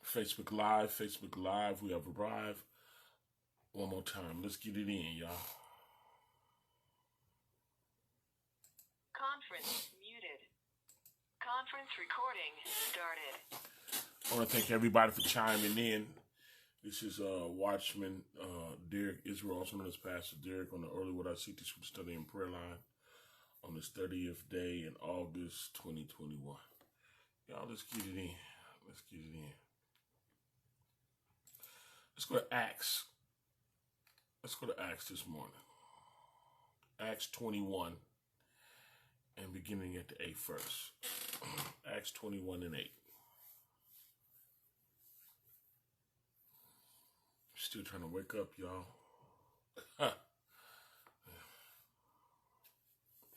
Facebook Live, Facebook Live. We have arrived. One more time. Let's get it in, y'all. Conference muted. Conference recording started. I want to thank everybody for chiming in. This is Watchman Derrick Yisrael, also known as Pastor Derrick, on the Early What I See This Week Study and Prayer Line on this 30th day in August 2021. Y'all, let's get it in. Let's get it in. Let's go to Acts. Let's go to Acts this morning. Acts 21 and beginning at the 8th verse. Acts 21 and 8. Still trying to wake up, y'all.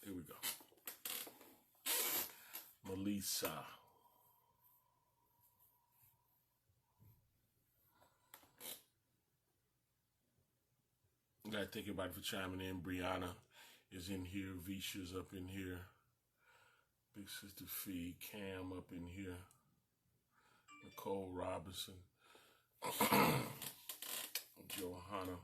Here we go. Melissa. I gotta thank everybody for chiming in. Brianna is in here. Visha's up in here. Big Sister Fee. Cam up in here. Nicole Robinson. Johanna.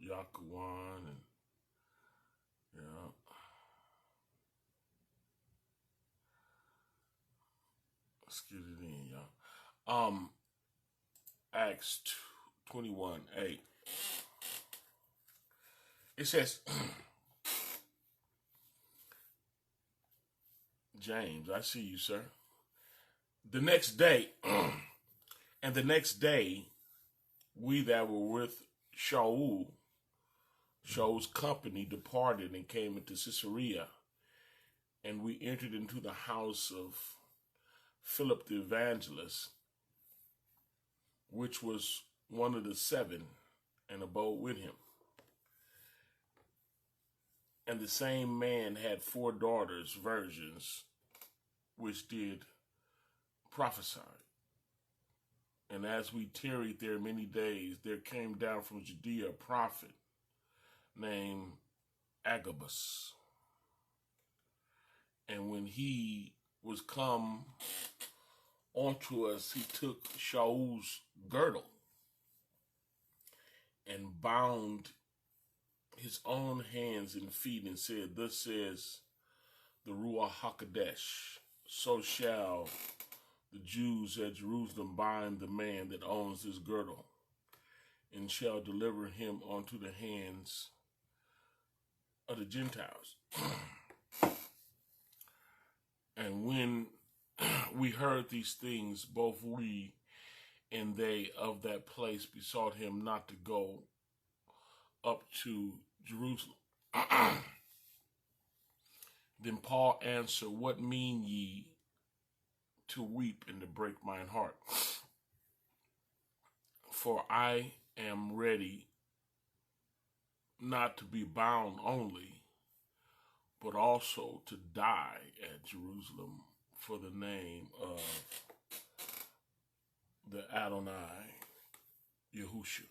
Yakuwan. And yeah. Let's get it in, y'all. Acts 21:8. It says, James, I see you, sir. The next day, and the next day, we that were with Shaul's company departed and came into Caesarea, and we entered into the house of Philip the evangelist, which was one of the 7, and abode with him. And the same man had 4 daughters, virgins, which did prophesy. And as we tarried there many days, there came down from Judea a prophet named Agabus. And when he was come onto us, he took Shaul's girdle and bound his own hands and feet and said, "Thus says the Ruach HaKodesh, so shall the Jews at Jerusalem bind the man that owns this girdle, and shall deliver him unto the hands of the Gentiles." And when we heard these things, both we and they of that place besought him not to go up to Jerusalem. Then Paul answered, "What mean ye to weep and to break mine heart? For I am ready not to be bound only, but also to die at Jerusalem for the name of the Adonai Yahusha."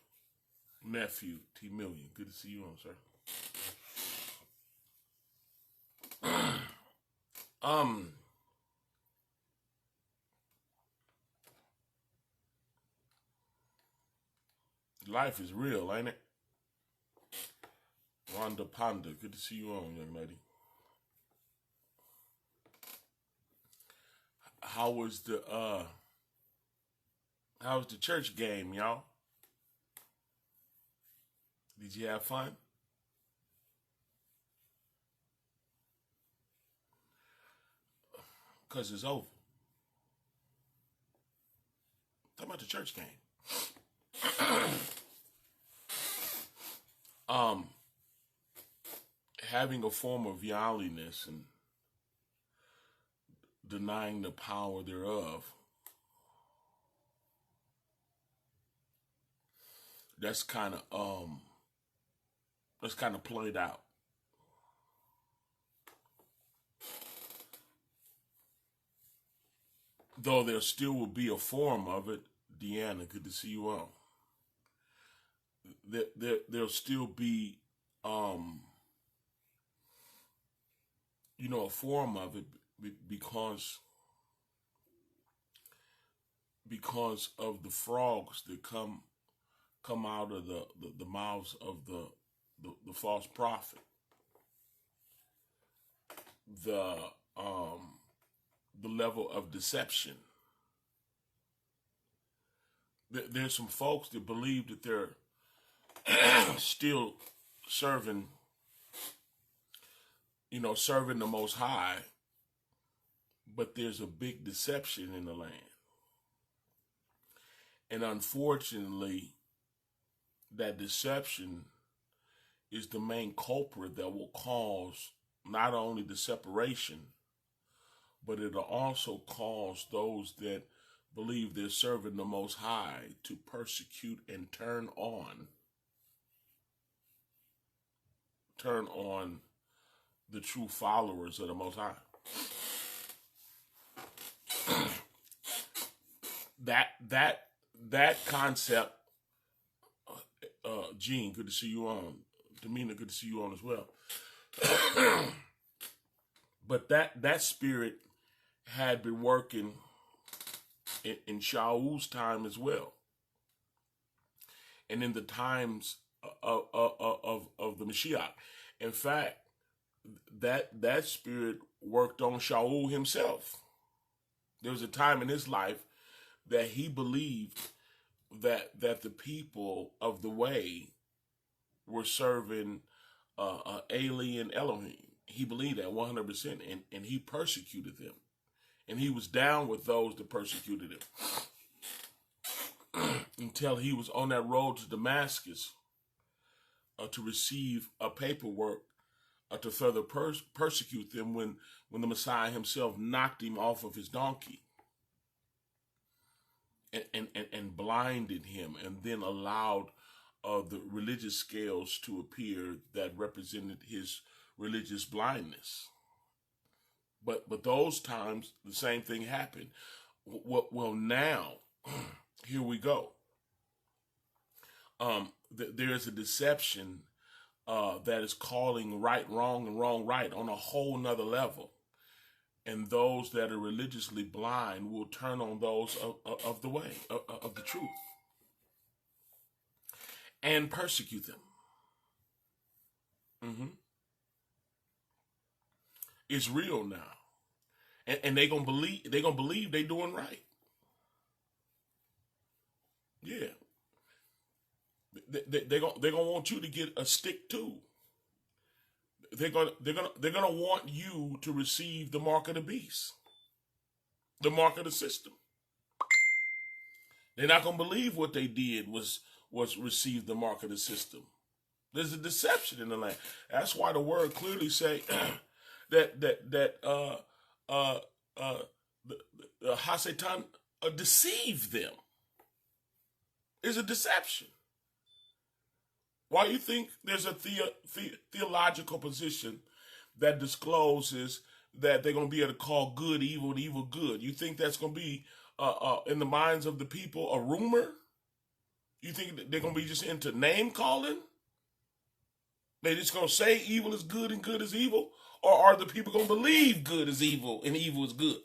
Nephew T. Million, good to see you on, sir. Life is real, ain't it? Rhonda Ponder, good to see you on, young lady. How was the church game, y'all? Did you have fun? Because it's over. Talk about the church game. Having a form of godliness and denying the power thereof, that's kind of played out. Though there still will be a form of it. Deanna, good to see you on. There'll still be a form of it, because of the frogs that come out of the mouths of the false prophet. The level of deception. There's some folks that believe that they're still serving the Most High, but there's a big deception in the land. And unfortunately, that deception is the main culprit that will cause not only the separation, but it'll also cause those that believe they're serving the Most High to persecute and turn on the true followers of the Most High. That concept, Gene, good to see you on. Demina, good to see you on as well. But that spirit had been working in Shaul's time as well, and in the times of the Mashiach. In fact, that spirit worked on Shaul himself. There was a time in his life that he believed that the people of the way were serving alien Elohim. He believed that 100%, and he persecuted them. And he was down with those that persecuted him until he was on that road to Damascus to receive a paperwork to further persecute them when the Messiah himself knocked him off of his donkey and blinded him, and then allowed the religious scales to appear that represented his religious blindness. But those times, the same thing happened. Well, now, here we go. There is a deception that is calling right wrong and wrong right on a whole nother level. And those that are religiously blind will turn on those of the way, of the truth, and persecute them. It's real now. And they're gonna believe they doing right. Yeah. They're gonna want you to get a stick too. They're gonna want you to receive the mark of the beast, the mark of the system. They're not gonna believe what they did was receive the mark of the system. There's a deception in the land. That's why the word clearly say that the Hasatan deceive them. It's a deception. Why do you think there's a theological position that discloses that they're going to be able to call good evil and evil good? You think that's going to be, in the minds of the people, a rumor? You think that they're going to be just into name calling? They're just going to say evil is good and good is evil? Or are the people going to believe good is evil and evil is good?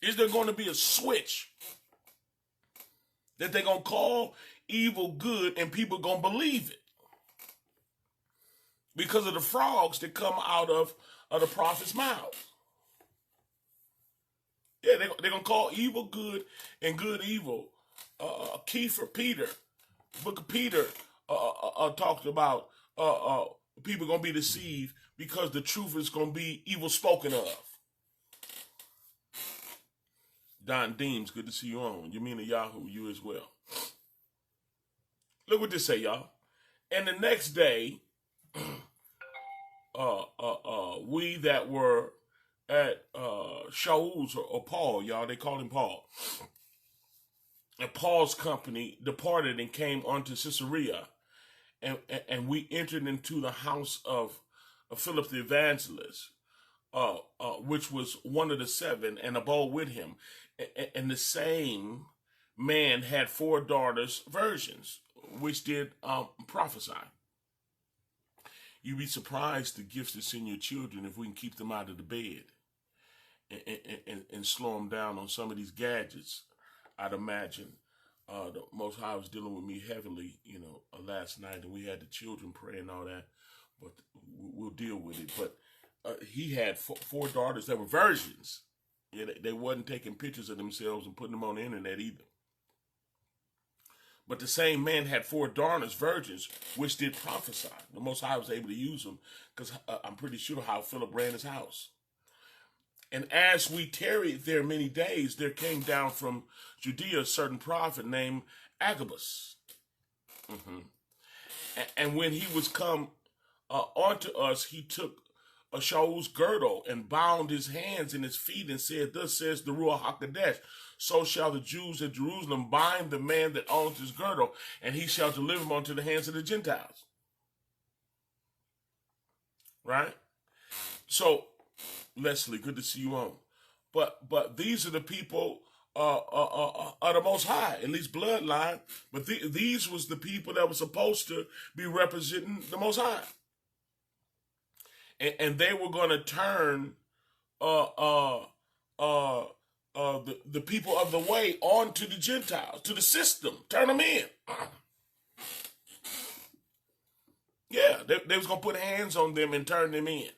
Is there going to be a switch that they're going to call evil good and people going to believe it? Because of the frogs that come out of the prophet's mouth. Yeah, they're going to call evil good and good evil. Peter, book of Peter talked about people going to be deceived because the truth is going to be evil spoken of. Don Deems, good to see you on. Yamina Yahoo, you as well. Look what this say, y'all. And the next day, we that were at Shaul's or Paul, y'all, they called him Paul. And Paul's company departed and came unto Caesarea. And we entered into the house of Philip the evangelist, which was one of the seven, and abode with him. And the same man had 4 daughters, virgins, which did prophesy. You'd be surprised the gifts that's in your children if we can keep them out of the bed and slow them down on some of these gadgets. I'd imagine the Most High was dealing with me heavily, last night, and we had the children pray and all that, but we'll deal with it. But he had four daughters that were virgins. Yeah, they wasn't taking pictures of themselves and putting them on the internet either. But the same man had four daughters, virgins, which did prophesy. The Most High was able to use them because I'm pretty sure how Philip ran his house. And as we tarried there many days, there came down from Judea a certain prophet named Agabus. And when he was come unto us, he took a Shaul's girdle and bound his hands and his feet and said, thus says the Ruach HaKodesh, so shall the Jews at Jerusalem bind the man that owns his girdle, and he shall deliver him unto the hands of the Gentiles. Right? So, Leslie, good to see you on. But these are the people of the Most High, at least bloodline. But these was the people that were supposed to be representing the Most High. And they were going to turn the people of the way onto the Gentiles, to the system, turn them in. Yeah, they was going to put hands on them and turn them in.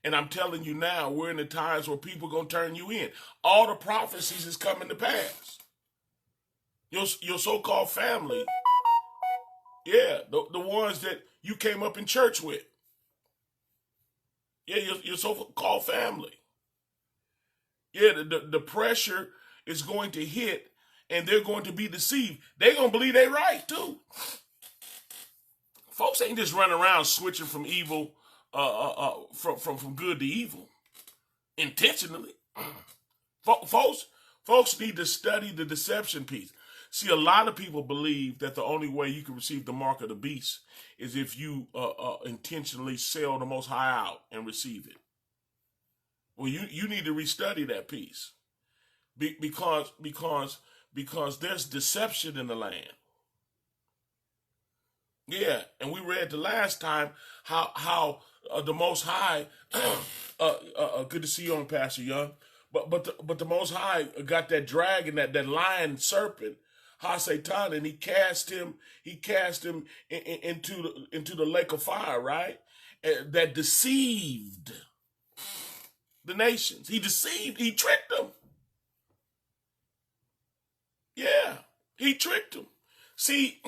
And I'm telling you now, we're in the times where people are going to turn you in. All the prophecies is coming to pass. Your so-called family, yeah, the ones that you came up in church with. Yeah, your so-called family. Yeah, the pressure is going to hit, and they're going to be deceived. They're going to believe they're right, too. Folks ain't just running around switching from evil, from good to evil, intentionally. Folks need to study the deception piece. See, a lot of people believe that the only way you can receive the mark of the beast is if you intentionally sell the Most High out and receive it. Well, you need to restudy that piece because there's deception in the land. Yeah, and we read the last time how the Most High, good to see you on, Pastor Young, but the Most High got that dragon, that lion serpent, Ha-Satan, and he cast him into the lake of fire, right? That deceived the nations. He tricked them. Yeah, he tricked them. See,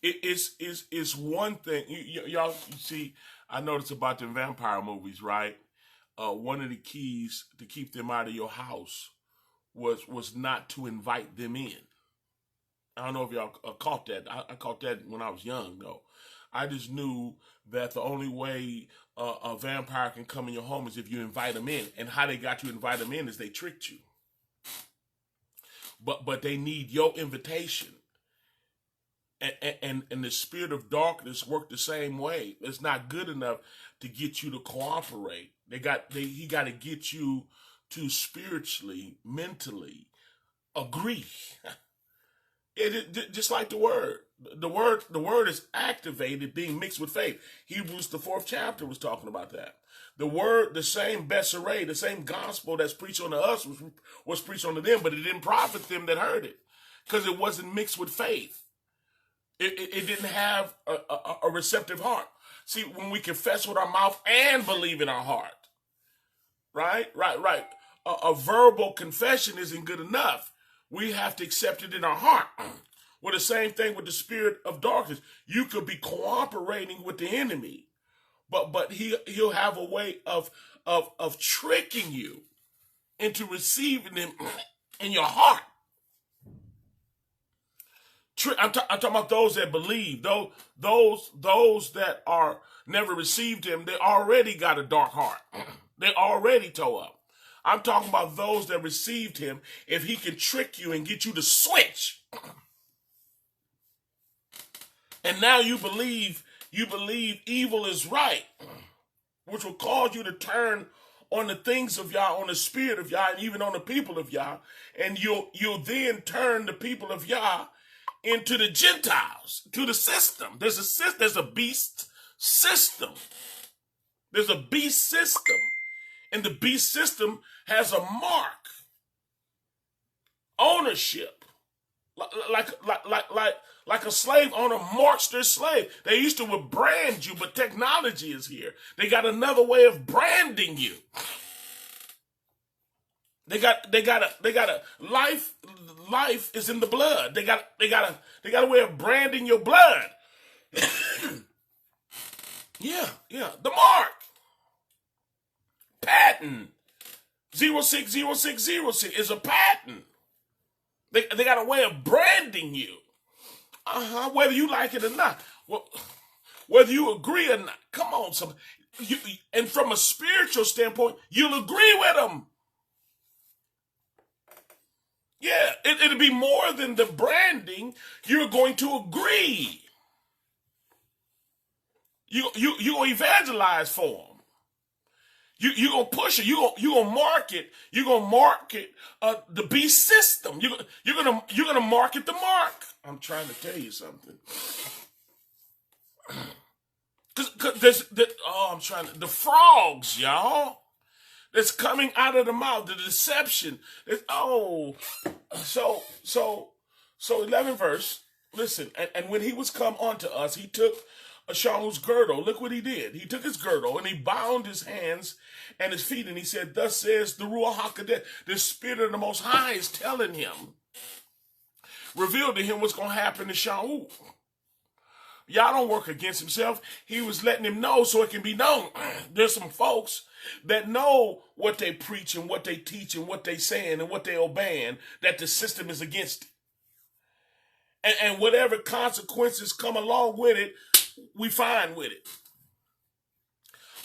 it's one thing. Y'all see, I noticed about the vampire movies, right? One of the keys to keep them out of your house was not to invite them in. I don't know if y'all caught that. I caught that when I was young, though. I just knew that the only way a vampire can come in your home is if you invite them in. And how they got you to invite them in is they tricked you. But they need your invitation. And the spirit of darkness worked the same way. It's not good enough to get you to cooperate. He got to get you to spiritually, mentally agree. Just like the word. The word is activated, being mixed with faith. Hebrews, the 4th chapter, was talking about that. The word, the same Besseray, the same gospel that's preached unto us was preached unto them, but it didn't profit them that heard it because it wasn't mixed with faith. It didn't have a receptive heart. See, when we confess with our mouth and believe in our heart, right? A verbal confession isn't good enough. We have to accept it in our heart. Well, the same thing with the spirit of darkness. You could be cooperating with the enemy, but he'll have a way of tricking you into receiving him in your heart. I'm talking about those that believe, those that are never received him. They already got a dark heart. They already toe up. I'm talking about those that received him. If he can trick you and get you to switch, and now you believe evil is right, which will cause you to turn on the things of Yah, on the spirit of Yah, and even on the people of Yah, and you'll then turn the people of Yah into the Gentiles, to the system. There's a beast system. There's a beast system. And the beast system has a mark. Ownership. Like a slave owner marks their slave. They used to would brand you, but technology is here. They got another way of branding you. They got a life is in the blood. They got a way of branding your blood. Yeah, the mark. Patent 060606 is a patent. They got a way of branding you. Whether you like it or not. Well, whether you agree or not. Come on, and from a spiritual standpoint, you'll agree with them. Yeah, it'll be more than the branding. You're going to agree. You gonna evangelize for them. You gonna push it. You gonna market. You gonna market the beast system. You're gonna market the mark. I'm trying to tell you something. Cause the frogs, y'all. That's coming out of the mouth, the deception. So 11th verse. Listen, and when he was come unto us, he took Shaul's girdle. Look what he did. He took his girdle and he bound his hands and his feet, and he said, "Thus says the Ruach HaKodesh." The Spirit of the Most High is telling him, revealed to him what's going to happen to Shaul. Y'all don't work against himself. He was letting him know so it can be known. There's some folks that know what they preach and what they teach and what they saying and what they obeying, that the system is against it. And whatever consequences come along with it, we fine with it.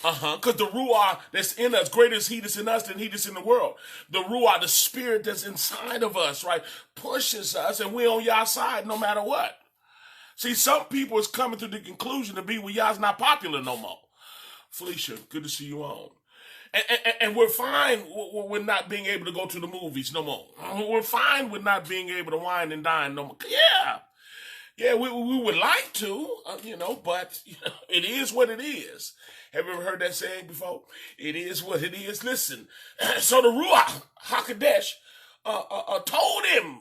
Because the Ruach that's in us, greater is he that's in us than he that's in the world. The Ruach, the spirit that's inside of us, right, pushes us, and we on y'all side no matter what. See, some people is coming to the conclusion to be, well, y'all's not popular no more. Felicia, good to see you on. And we're fine with not being able to go to the movies no more. We're fine with not being able to wine and dine no more. Yeah, we would like to, but it is what it is. Have you ever heard that saying before? It is what it is. Listen, so the Ruach HaKodesh told him,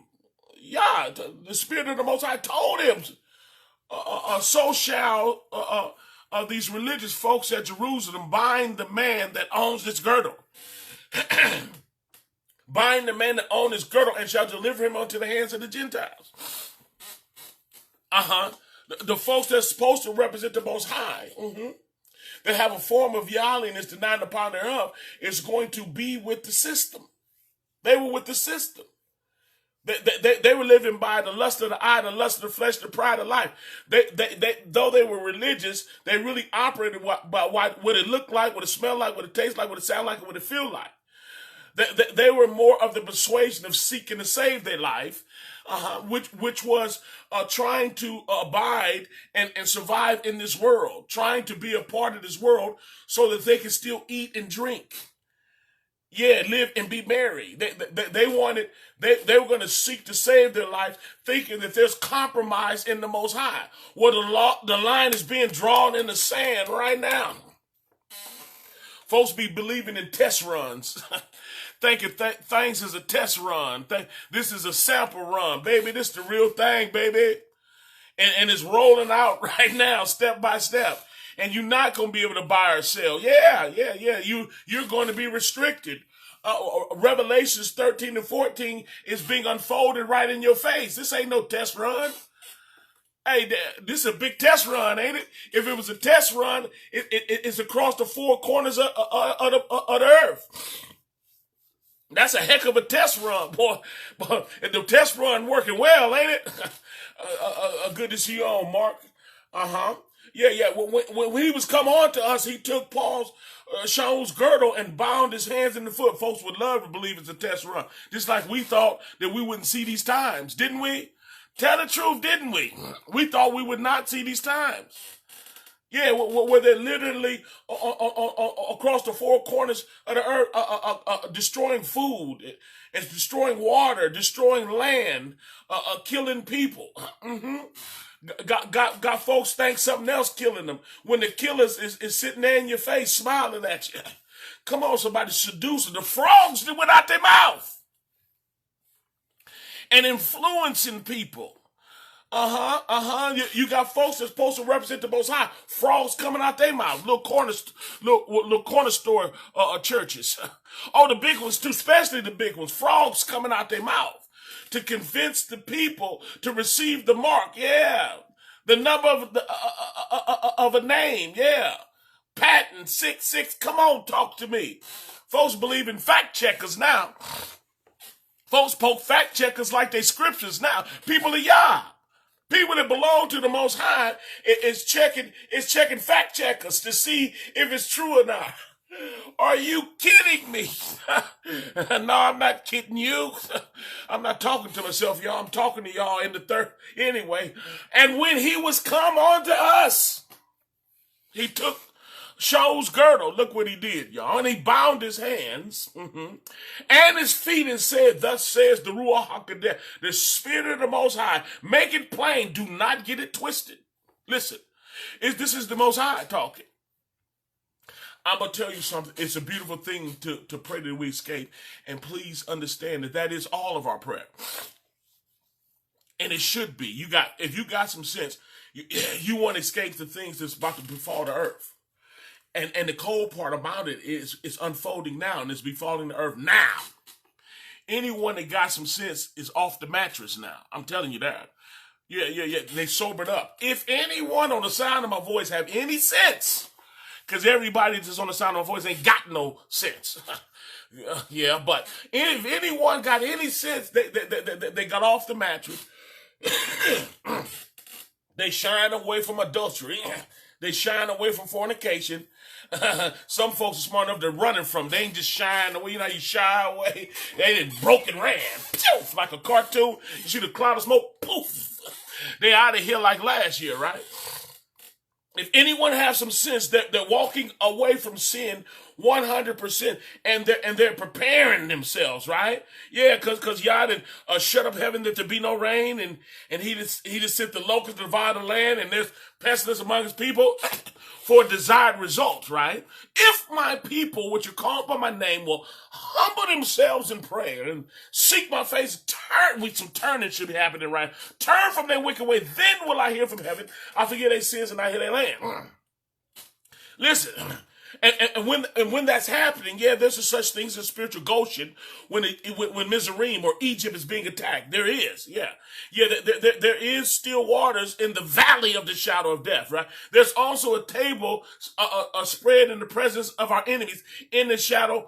the Spirit of the Most High told him, so shall these religious folks at Jerusalem bind the man that owns this girdle. Bind the man that owns this girdle and shall deliver him unto the hands of the Gentiles. The folks that's supposed to represent the Most High, that have a form of Yahweh and is denying the power thereof, is going to be with the system. They were with the system. They were living by the lust of the eye, the lust of the flesh, the pride of life. Though they were religious, they really operated by what it looked like, what it smelled like, what it tastes like, what it sounded like, and what it feel like. They were more of the persuasion of seeking to save their life, which was trying to abide and survive in this world, trying to be a part of this world so that they can still eat and drink. Yeah, live and be merry. They wanted, they were going to seek to save their life, thinking that there's compromise in the Most High. Well, the line is being drawn in the sand right now. Folks be believing in test runs. Thinking things is a test run. This is a sample run. Baby, this the real thing, baby. And it's rolling out right now, step by step. And you're not going to be able to buy or sell. Yeah. You're going to be restricted. Revelations 13 and 14 is being unfolded right in your face. This ain't no test run. Hey, this is a big test run, ain't it? If it was a test run, it's across the four corners of the earth. That's a heck of a test run, boy. And the test run working well, ain't it? Good to see you on, Mark. Yeah. When he was come on to us, he took Shaul's girdle and bound his hands and the foot. Folks would love to believe it's a test run. Just like we thought that we wouldn't see these times, didn't we? Tell the truth, didn't we? We thought we would not see these times. Yeah, where they're literally across the four corners of the earth, destroying food, it's destroying water, destroying land, killing people. Got folks think something else killing them when the killers is sitting there in your face smiling at you. Come on, somebody, seducing the frogs that went out their mouth and influencing people. You got folks that's supposed to represent the Most High. Frogs coming out their mouth. Little corner store churches. Oh, the big ones too, especially the big ones. Frogs coming out their mouth to convince the people to receive the mark. Yeah, the number of a name. Yeah, patent 66. Come on, talk to me. Folks believe in fact checkers now. Folks poke fact checkers like they scriptures now. People of Yah. People that belong to the Most High is checking fact checkers to see if it's true or not. Are you kidding me? No, I'm not kidding you. I'm not talking to myself, y'all. I'm talking to y'all in the third anyway. And when he was come unto us, he took Shaul's girdle. Look what he did, y'all. And he bound his hands and his feet and said, thus says the Ruach HaKodesh, the Spirit of the Most High. Make it plain. Do not get it twisted. Listen, this is the Most High talking. I'm going to tell you something. It's a beautiful thing to pray that we escape. And please understand that is all of our prayer. And it should be. If you got some sense, you want to escape the things that's about to befall the earth. And the cold part about it is it's unfolding now and it's befalling the earth now. Anyone that got some sense is off the mattress now. I'm telling you that. Yeah. They sobered up. If anyone on the sound of my voice have any sense, because everybody that's on the sound of my voice ain't got no sense. Yeah, but if anyone got any sense, they got off the mattress. They shine away from adultery. They shine away from fornication. Some folks are smart enough to running from. They ain't just shying away. You know how you shy away? They just broke and ran. Poof, like a cartoon. You see the cloud of smoke? Poof. They out of here like last year, right? If anyone has some sense that they're walking away from sin 100% and they're preparing themselves, right? Yeah, because Yah done shut up heaven that there be no rain, and he just sent the locusts to devour the land, and there's pestilence among his people for desired results, right? If my people, which are called by my name, will humble themselves in prayer and seek my face, some turning should be happening, right? Turn from their wicked way, then will I hear from heaven. I forgive their sins and I heal their land. Listen. And when that's happening, yeah, there's a such thing as a spiritual Goshen when Mizraim or Egypt is being attacked. There is, yeah. There is still waters in the valley of the shadow of death, right? There's also a table spread in the presence of our enemies in the shadow,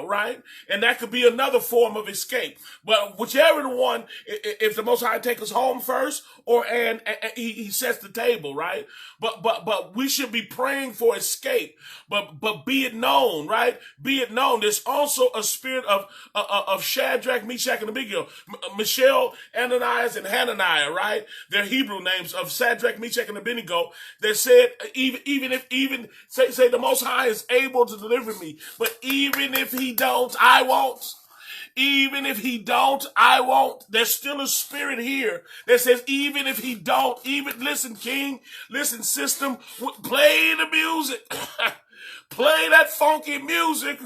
right? And that could be another form of escape. But whichever the one, if the Most High take us home first, and he sets the table, right? But we should be praying for escape. But be it known, right? Be it known. There's also a spirit of Shadrach, Meshach, and Abednego. Mishael, Ananias, and Hananiah, right? They're Hebrew names of Shadrach, Meshach, and Abednego. They said, even if the Most High is able to deliver me, but even if he don't, I won't. Even if he don't, I won't. There's still a spirit here that says, even if he don't, listen, King, listen, system, play the music. Play that funky music.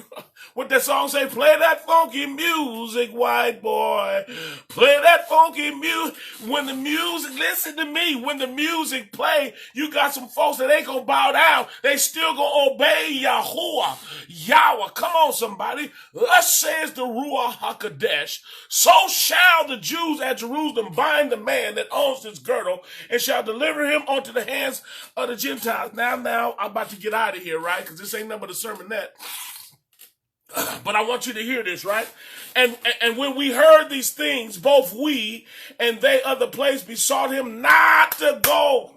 What that song say? Play that funky music, white boy. Play that funky music. When the music, listen to me, when the music play, you got some folks that ain't gonna bow down. They still gonna obey Yahuwah. Yahweh. Come on, somebody. Thus says the Ruach HaKodesh, so shall the Jews at Jerusalem bind the man that owns this girdle and shall deliver him unto the hands of the Gentiles. Now, I'm about to get out of here, right? Because this ain't nothing but a sermonette. But I want you to hear this, right? And when we heard these things, both we and they of the place besought him not to go.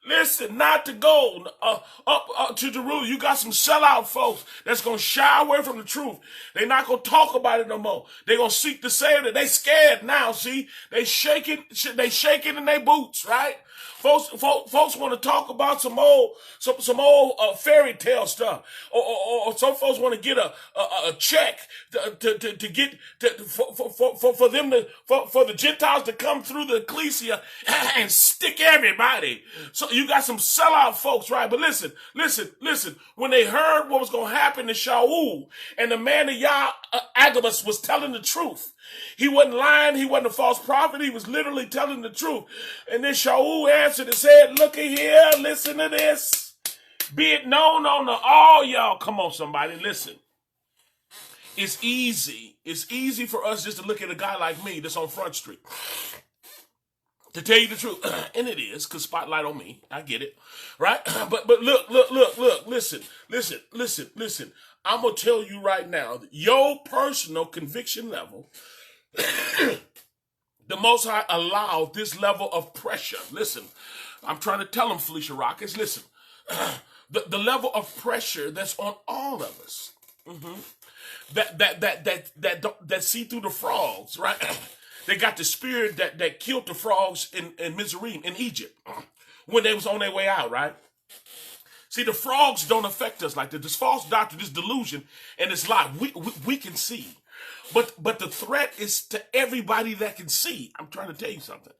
Listen, not to go up to Jerusalem. You got some sellout folks that's going to shy away from the truth. They're not going to talk about it no more. They're going to seek to save it. They scared now, see? They shaking in their boots, right? Folks want to talk about some old fairy tale stuff, or some folks want to get a check to get for them for the Gentiles to come through the ecclesia and stick everybody. So you got some sellout folks, right? But listen. When they heard what was going to happen to Shaul, and the man of Yah, Agabus, was telling the truth. He wasn't lying. He wasn't a false prophet. He was literally telling the truth. And then Shaul answered and said, looky here, listen to this. Be it known unto all y'all. Come on, somebody, listen. It's easy. It's easy for us just to look at a guy like me that's on Front Street. To tell you the truth. And it is, because spotlight on me. I get it. Right? But look. Listen. I'm going to tell you right now, that your personal conviction level, the Most High allowed this level of pressure. Listen, I'm trying to tell them, Felicia Rockets, listen, the level of pressure that's on all of us, that see through the frogs, right? They got the spirit that killed the frogs in Mizraim, in Egypt, when they was on their way out, right? See, the frogs don't affect us like that. This false doctrine, this delusion, and this lie, we can see. But the threat is to everybody that can see. I'm trying to tell you something.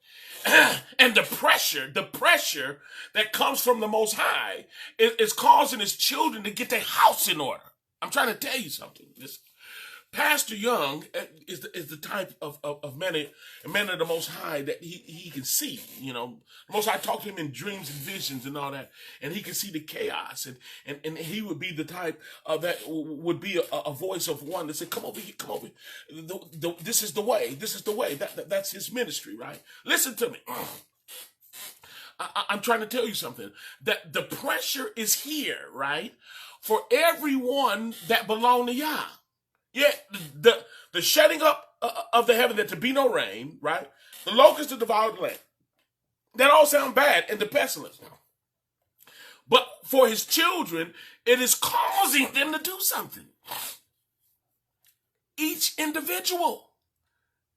And the pressure that comes from the Most High is causing his children to get their house in order. I'm trying to tell you something. Pastor Young is the type of man of the Most High that he can see. You know, the Most High talked to him in dreams and visions and all that, and he can see the chaos, and he would be the type that would be a voice of one that said, "Come over here, come over here. This is the way. This is the way." That's his ministry, right? Listen to me. I'm trying to tell you something. That the pressure is here, right, for everyone that belong to Yah. Yeah, the shutting up of the heaven, that to be no rain, right? The locusts to devour the land. That all sound bad, and the pestilence. But for his children, it is causing them to do something. Each individual.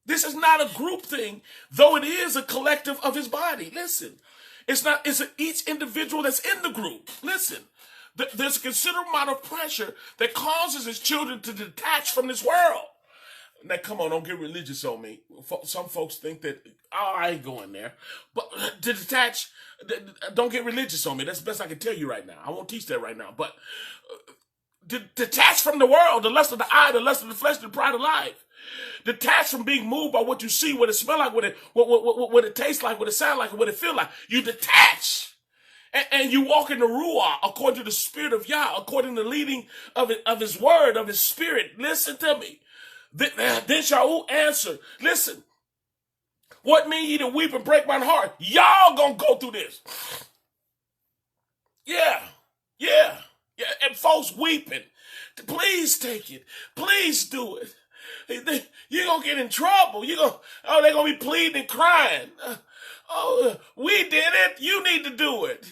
This is not a group thing, though it is a collective of his body. Listen, it's each individual that's in the group. Listen. There's a considerable amount of pressure that causes his children to detach from this world. Now, come on, don't get religious on me. Some folks think that, I ain't going there. But to detach, don't get religious on me. That's the best I can tell you right now. I won't teach that right now. But to detach from the world, the lust of the eye, the lust of the flesh, the pride of life. Detach from being moved by what you see, what it smells like, what it tastes like, what it sounds like, what it feels like. You detach. And you walk in the Ruah according to the Spirit of Yah, according to the leading of his word, of his spirit. Listen to me. Then Shaul answered, listen, what mean ye to weep and break my heart? Y'all gonna go through this. Yeah. And folks weeping. Please take it. Please do it. You're gonna get in trouble. They're gonna be pleading and crying. We did it. You need to do it.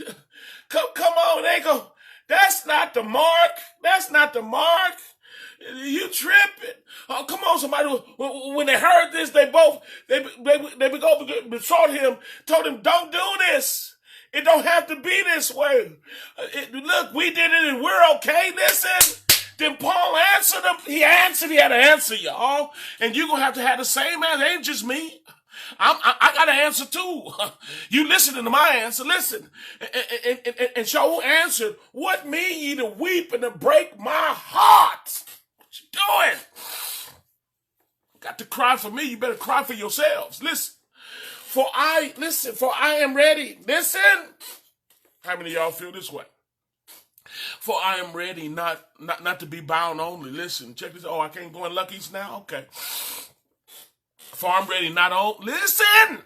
Come on. That's not the mark. That's not the mark. You tripping. Oh, come on, somebody. When they heard this, they besought him, told him, don't do this. It don't have to be this way. Look, we did it and we're okay. Listen. Then Paul answered him. He had to answer, y'all. And you're going to have the same answer. It ain't just me. I got an answer too. You listening to my answer? Listen. And Shaul answered, what mean ye to weep and to break my heart? What you doing? Got to cry for me. You better cry for yourselves. Listen. For I am ready. Listen. How many of y'all feel this way? For I am ready not to be bound only. Listen, check this. Oh, I can't go in Lucky's now? Okay. For I'm ready not on. Listen.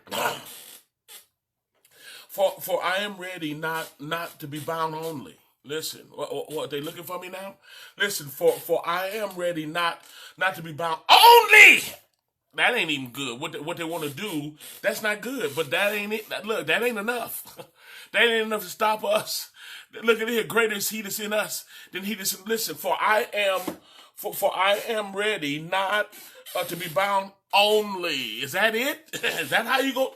For I am ready not to be bound only. Listen. What they looking for me now? Listen. For I am ready not to be bound only. That ain't even good. What they want to do, that's not good. But that ain't it. Look, that ain't enough. That ain't enough to stop us. Look at here. Greater is he that's in us than he that's in. Listen. For I am ready not to be bound only. Is that it? Is that how you go?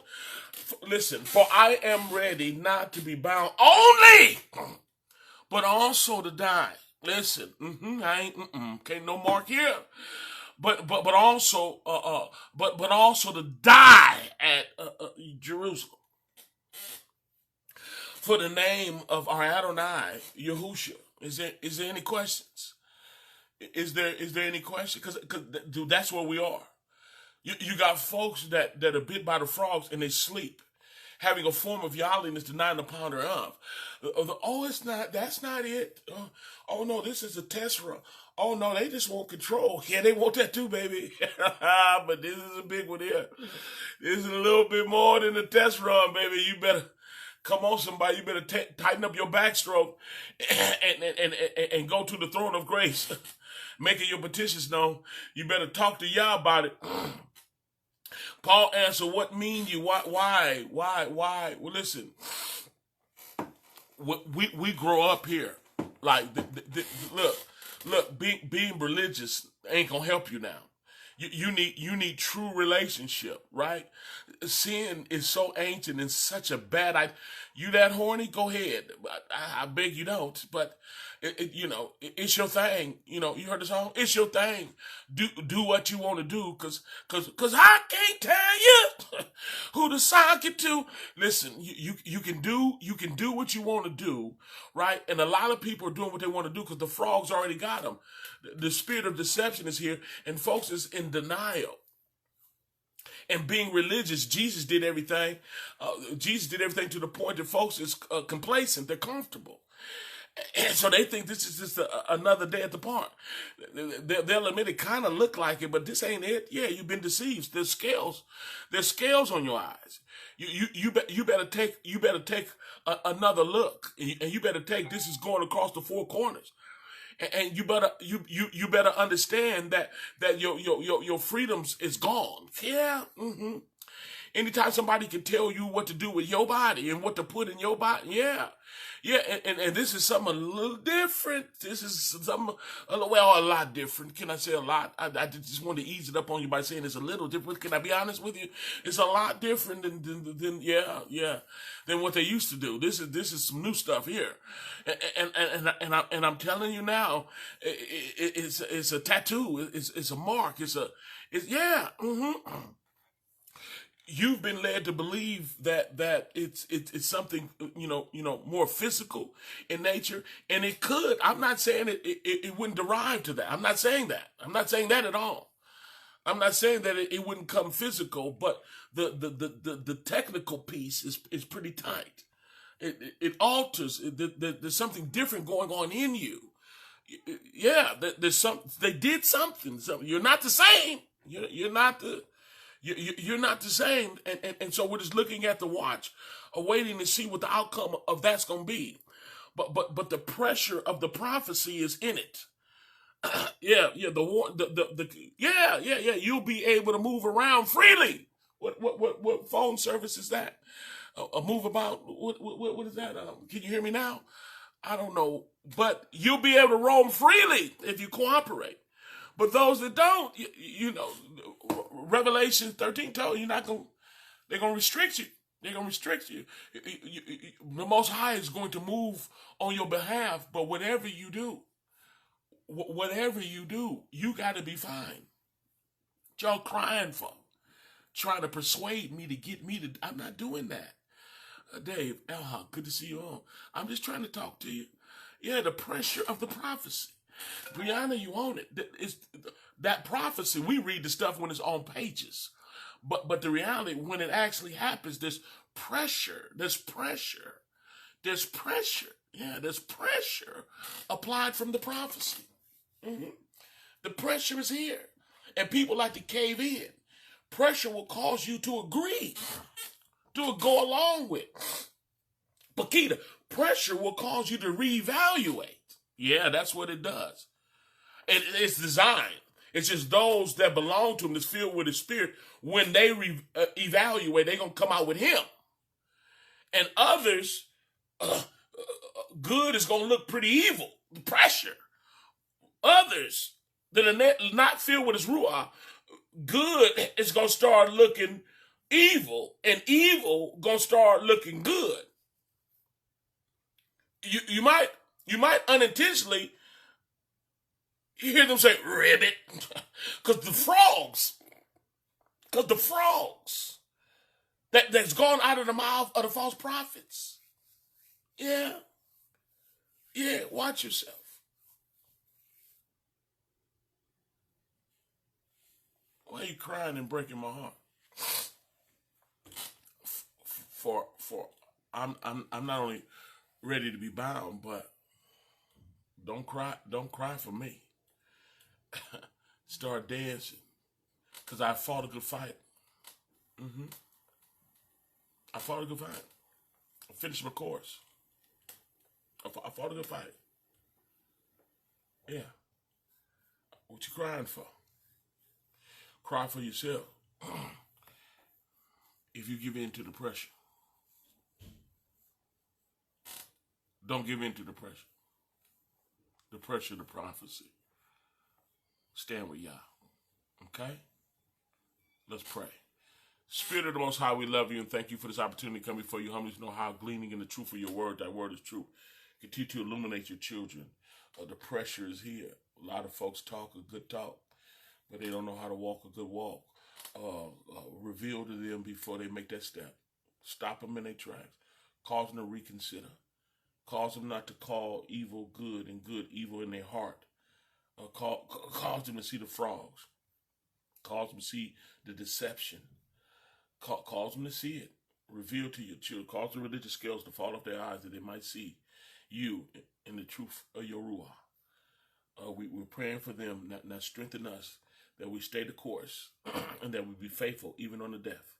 Listen, for I am ready not to be bound only, but also to die. Listen, I ain't, can't no mark here. But also to die at Jerusalem for the name of our Adonai Yahushua. Is there any questions? Is there any question? Because dude, that's where we are. You got folks that are bit by the frogs and they sleep, having a form of godliness, denying the power thereof. Oh, it's not. That's not it. Oh no, this is a test run. Oh no, they just want control. Yeah, they want that too, baby. But this is a big one here. This is a little bit more than a test run, baby. You better come on, somebody. You better tighten up your backstroke and go to the throne of grace, making your petitions known. You better talk to Yah about it. Paul answered, what mean you? Why? Well, listen, we grow up here. Like, look, being religious ain't gonna help you now. You need true relationship, right? Sin is so ancient and such a bad idea. You that horny? Go ahead. I beg you don't. But it's your thing. You heard the song. It's your thing. Do what you want to do, cause I can't tell you who to sock it to. Listen, you can do what you want to do, right? And a lot of people are doing what they want to do because the frogs already got them. The spirit of deception is here, and folks is in denial. And being religious, Jesus did everything. Jesus did everything to the point that folks is complacent. They're comfortable. And so they think this is just another day at the park. They'll admit it kind of look like it, but this ain't it. Yeah, you've been deceived. There's scales on your eyes. You better take another look, and you better take this is going across the four corners. And you better understand that your freedoms is gone. Yeah. Anytime somebody can tell you what to do with your body and what to put in your body, yeah. And this is something a little different. This is something a lot different. Can I say a lot? I just want to ease it up on you by saying it's a little different. Can I be honest with you? It's a lot different than what they used to do. This is some new stuff here, and I'm telling you now, it's a tattoo. It's a mark. You've been led to believe that it's something more physical in nature, and it could. I'm not saying it wouldn't derive to that. I'm not saying that. I'm not saying that at all. I'm not saying that it wouldn't come physical, but the technical piece is pretty tight. It alters. There's something different going on in you. Yeah, they did something. You're not the same. You're not the same, and so we're just looking at the watch, awaiting to see what the outcome of that's going to be. But the pressure of the prophecy is in it. You'll be able to move around freely. What phone service is that? A move about? What is that? Can you hear me now? I don't know, but you'll be able to roam freely if you cooperate. But those that don't, Revelation 13 told you they're going to restrict you. They're going to restrict you. The Most High is going to move on your behalf, but whatever you do, you got to be fine. What y'all crying for? Trying to persuade me to get me to, I'm not doing that. Dave, good to see you on. I'm just trying to talk to you. Yeah, the pressure of the prophecy. Brianna, you own it. It's that prophecy. We read the stuff when it's on pages, but the reality, when it actually happens, there's pressure. There's pressure. Yeah, there's pressure applied from the prophecy. The pressure is here, and people like to cave in. Pressure will cause you to agree, to go along with. Pakita, pressure will cause you to reevaluate. Yeah, that's what it does. It's designed. It's just those that belong to him, that's filled with his spirit, when they evaluate, they're going to come out with him. And others, good is going to look pretty evil. The pressure. Others that are not filled with his ruach, good is going to start looking evil, and evil gonna start looking good. You might unintentionally hear them say ribbit, because the frogs that's gone out of the mouth of the false prophets. Yeah, watch yourself. Why are you crying and breaking my heart? For I'm not only ready to be bound, but don't cry for me. Start dancing, because I fought a good fight. I fought a good fight. I finished my course. I fought a good fight. Yeah. What you crying for? Cry for yourself. If you give in to the pressure. Don't give in to the pressure. The pressure of the prophecy. Stand with Yah. Okay? Let's pray. Spirit of the Most High, we love you and thank you for this opportunity to come before you humbly to know how gleaning in the truth of your word, that word is true. Continue to illuminate your children. The pressure is here. A lot of folks talk a good talk, but they don't know how to walk a good walk. Reveal to them before they make that step. Stop them in their tracks. Cause them to reconsider. Cause them not to call evil good and good evil in their heart. Cause them to see the frogs. Cause them to see the deception. Cause them to see it. Reveal to your children. Cause the religious scales to fall off their eyes that they might see you in the truth of your Ruah. We're praying for them. Now strengthen us that we stay the course and that we be faithful even on the death.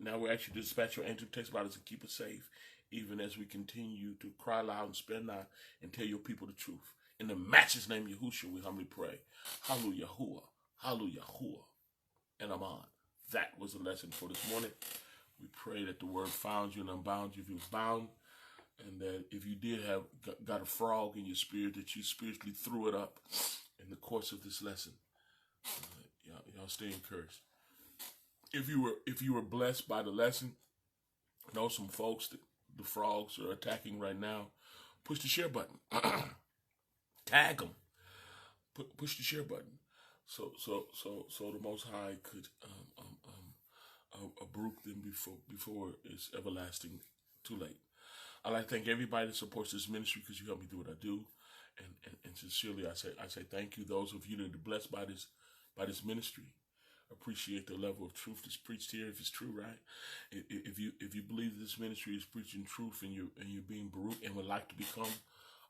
Now we ask you to dispatch your angel text about us and keep us safe, even as we continue to cry loud and spare not and tell your people the truth. In the matchless name of Yahushua, we humbly pray. Hallelujah, hallelujah, and Amen. That was the lesson for this morning. We pray that the word found you and unbound you if you was bound, and that if you did have got a frog in your spirit, that you spiritually threw it up in the course of this lesson. Y'all stay encouraged. If you were blessed by the lesson, I know some folks that the frogs are attacking right now. Push the share button. Tag them. Push the share button. So the Most High could brook them before it's everlasting too late. I'd like to thank everybody that supports this ministry, because you help me do what I do, and sincerely I say thank you. Those of you that are blessed by this ministry, appreciate the level of truth that's preached here. If it's true, right? If you believe this ministry is preaching truth and you're being baruch and would like to become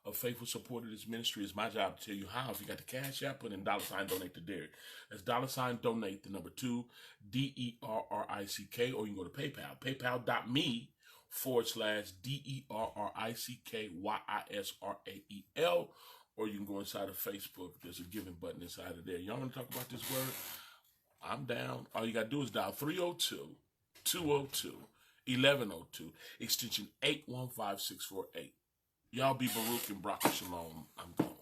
a faithful supporter of this ministry, it's my job to tell you how. If you got the Cash App, put in $ donate to Derrick. That's $ donate, the number 2, DERRICK, or you can go to PayPal, paypal.me/DERRICKYISRAEL, or you can go inside of Facebook. There's a giving button inside of there. Y'all want to talk about this word? I'm down. All you got to do is dial 302-202-1102, extension 815648. Y'all be baruch and Barak Shalom. I'm gone.